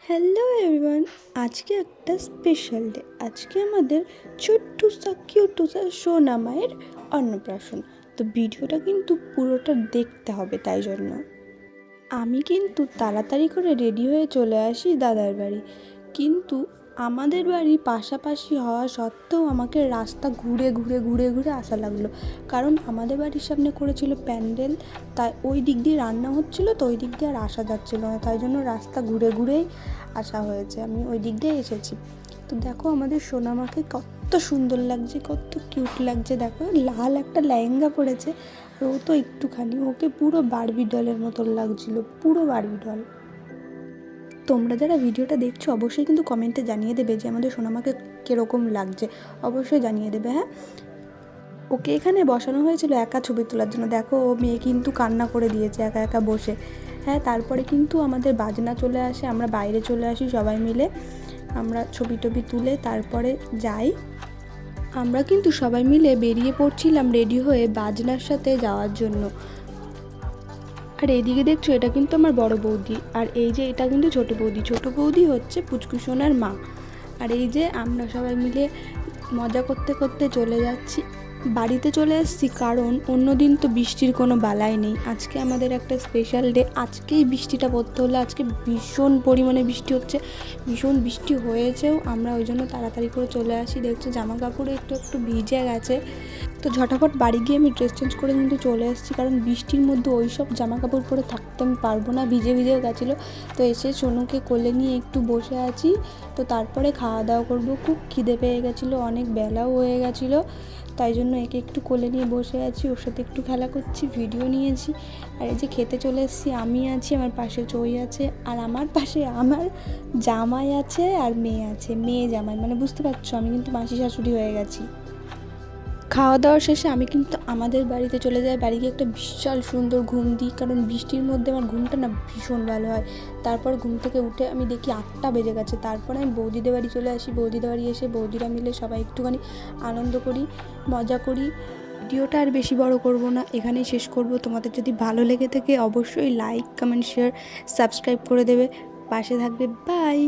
Hello everyone, আজকে একটা special day. আজকে আমাদের ছোট্টুসা কিউটুসা সোনা মায়ের অন্নপ্রাশন। তো ভিডিওটা কিন্তু পুরোটা দেখতে হবে, তাই জন্য আমি কিন্তু তাড়াতাড়ি করে রেডি হয়ে চলে আসি দাদার বাড়ি। কিন্তু আমাদের বাড়ি পাশাপাশি হওয়া সত্ত্বেও আমাকে রাস্তা ঘুরে ঘুরে ঘুরে ঘুরে আসা লাগলো, কারণ আমাদের বাড়ির সামনে করেছিল প্যান্ডেল। তাই ওই দিক দিয়ে রান্না হচ্ছিলো, তো ওই দিক দিয়ে আর আসা যাচ্ছিলো না, তাই জন্য রাস্তা ঘুরে ঘুরেই আসা হয়েছে। আমি ওই দিক দিয়ে এসেছি। তো দেখো আমাদের সোনামাকে কত সুন্দর লাগছে, কত কিউট লাগছে। দেখো লাল একটা লেহেঙ্গা পরেছে, আর ও তো একটুখানি, ওকে পুরো বারবি ডলের মতন লাগছিল, পুরো বারবি ডল। তোমরা যারা ভিডিওটা দেখছো অবশ্যই কিন্তু কমেন্টে জানিয়ে দেবে যে আমাদের সোনামাকে কীরকম লাগছে, অবশ্যই জানিয়ে দেবে। হ্যাঁ, ওকে এখানে বসানো হয়েছিল একা ছবি তোলার জন্য। দেখো ও মেয়ে কিন্তু কান্না করে দিয়েছে একা একা বসে। হ্যাঁ, তারপরে কিন্তু আমাদের বাজনা চলে আসে, আমরা বাইরে চলে আসি সবাই মিলে, আমরা ছবি টবি তুলে তারপরে যাই। আমরা কিন্তু সবাই মিলে বেরিয়ে পড়ছিলাম রেডি হয়ে বাজনার সাথে যাওয়ার জন্য। আর এইদিকে দেখছো, এটা কিন্তু আমার বড় বৌদি, আর এই যে এটা কিন্তু ছোটো বৌদি। ছোটো বৌদি হচ্ছে পুচকু সোনার মা। আর এই যে আমরা সবাই মিলে মজা করতে করতে চলে যাচ্ছি। বাড়িতে চলে এসেছি কারণ অন্য দিন তো বৃষ্টির কোনো বালাই নেই, আজকে আমাদের একটা স্পেশাল ডে। আজকেই বৃষ্টিটা পড়তে হলো, আজকে ভীষণ পরিমাণে বৃষ্টি হচ্ছে, ভীষণ বৃষ্টি হয়েছেও। আমরা ওই জন্য তাড়াতাড়ি করে চলে আসি। দেখছো জামা কাপড়ে একটু একটু ভিজে গেছে, তো ঝটাফট বাড়ি গিয়ে আমি ড্রেস চেঞ্জ করে কিন্তু চলে এসেছি, কারণ বৃষ্টির মধ্যে ওই সব জামা কাপড় পরে থাকতে আমি পারবো না, ভিজে ভিজেও গেছিলো। তো এসে সোনুকে কোলে নিয়ে একটু বসে আছি, তো তারপরে খাওয়া দাওয়া করবো। খুব খিদে পেয়ে গেছিলো, অনেক বেলাও হয়ে গেছিলো, তাই জন্য একে একটু কোলে নিয়ে বসে আছি, ওর সাথে একটু খেলা করছি, ভিডিও নিয়েছি। আর এই যে খেতে চলে এসেছি, আমি আছি, আমার পাশে চই আছে, আর আমার পাশে আমার জামাই আছে আর মেয়ে আছে, মেয়ে জামাই, মানে বুঝতে পারছো আমি কিন্তু মাসি শাশুড়ি হয়ে গেছি। খাওয়া দাওয়া শেষে আমি কিন্তু আমাদের বাড়িতে চলে যাই। বাড়ি গিয়ে একটা বিশাল সুন্দর ঘুম দিই, কারণ বৃষ্টির মধ্যে আমার ঘুমটা না ভীষণ ভালো হয়। তারপর ঘুম থেকে উঠে আমি দেখি 8টা বেজে গেছে। তারপরে আমি বৌদিদের বাড়ি চলে আসি। বৌদিদের বাড়ি এসে বৌদিরা মিলে সবাই একটুখানি আনন্দ করি, মজা করি। ভিডিওটা আর বেশি বড় করব না, এখানেই শেষ করব। তোমাদের যদি ভালো লেগে থাকে অবশ্যই লাইক, কমেন্ট, শেয়ার, সাবস্ক্রাইব করে দেবে, পাশে থাকবে। বাই।